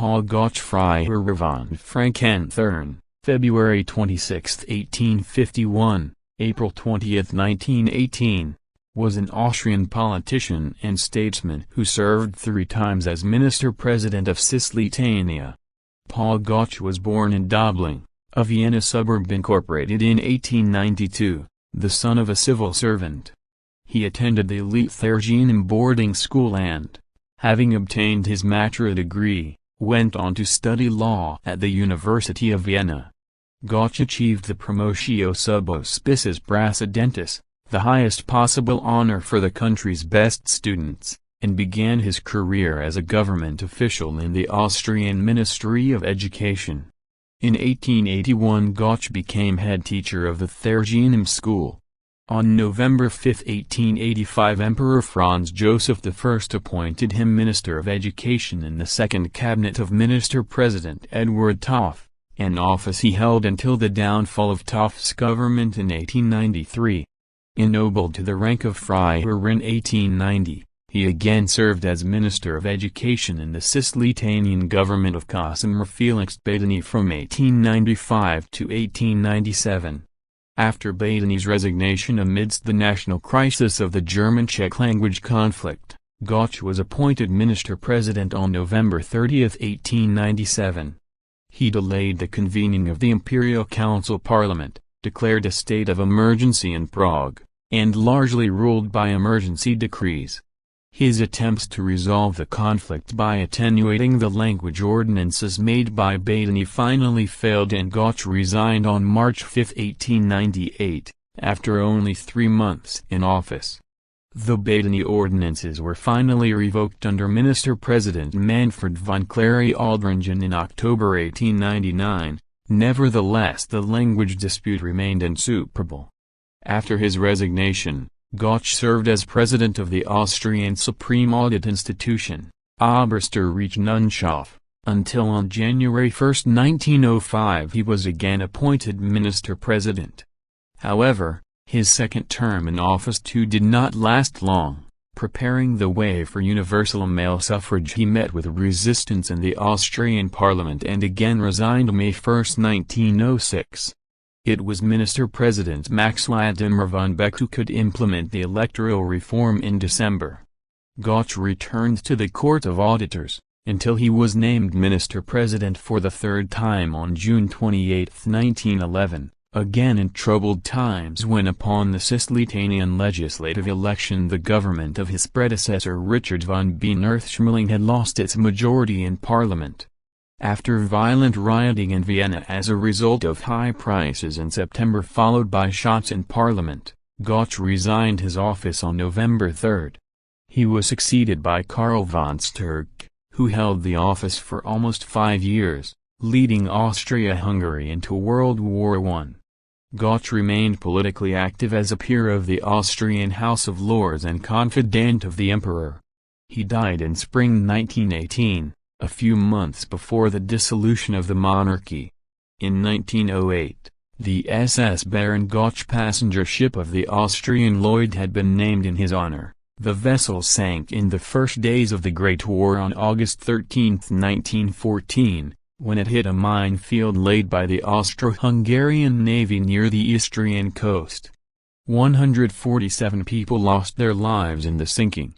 Paul Gautsch Freiherr von Frankenthurn, February 26, 1851, April 20, 1918, was an Austrian politician and statesman who served 3 times as Minister-President of Cisleithania. Paul Gautsch was born in Dobling, a Vienna suburb incorporated in 1892, the son of a civil servant. He attended the Leithnergenium boarding school and, having obtained his Matura degree, went on to study law at the University of Vienna. Gautsch achieved the Promotio sub auspices Praesidentis, the highest possible honor for the country's best students, and began his career as a government official in the Austrian Ministry of Education. In 1881 Gautsch became head teacher of the Thergenium school. On November 5, 1885 Emperor Franz Joseph I appointed him Minister of Education in the second cabinet of Minister-President Edward Topf, an office he held until the downfall of Topf's government in 1893. Ennobled to the rank of Freiherr in 1890, he again served as Minister of Education in the Cisleithanian government of Casimir Felix Badeni from 1895 to 1897. After Badeni's resignation amidst the national crisis of the German-Czech language conflict, Gautsch was appointed Minister-President on November 30, 1897. He delayed the convening of the Imperial Council Parliament, declared a state of emergency in Prague, and largely ruled by emergency decrees. His attempts to resolve the conflict by attenuating the language ordinances made by Badeni finally failed and Gautsch resigned on March 5, 1898, after only 3 months in office. The Badeni ordinances were finally revoked under Minister-President Manfred von Clary-Aldringen in October 1899, nevertheless the language dispute remained insuperable. After his resignation, Gautsch served as president of the Austrian Supreme Audit Institution, Oberster Rechnungshof, until on January 1, 1905 he was again appointed minister-president. However, his second term in office too did not last long. Preparing the way for universal male suffrage he met with resistance in the Austrian parliament and again resigned May 1, 1906. It was Minister-President Max Vladimir von Beck who could implement the electoral reform in December. Gautsch returned to the Court of Auditors, until he was named Minister-President for the 3rd time on June 28, 1911, again in troubled times when upon the Cisleithanian legislative election the government of his predecessor Richard von Bienerth-Schmeling had lost its majority in Parliament. After violent rioting in Vienna as a result of high prices in September followed by shots in Parliament, Gautsch resigned his office on November 3. He was succeeded by Karl von Sturck, who held the office for almost 5 years, leading Austria-Hungary into World War I. Gautsch remained politically active as a peer of the Austrian House of Lords and confidant of the Emperor. He died in spring 1918. A few months before the dissolution of the monarchy. In 1908, the SS Baron Gautsch passenger ship of the Austrian Lloyd had been named in his honor. The vessel sank in the first days of the Great War on August 13, 1914, when it hit a minefield laid by the Austro-Hungarian Navy near the Istrian coast. 147 people lost their lives in the sinking.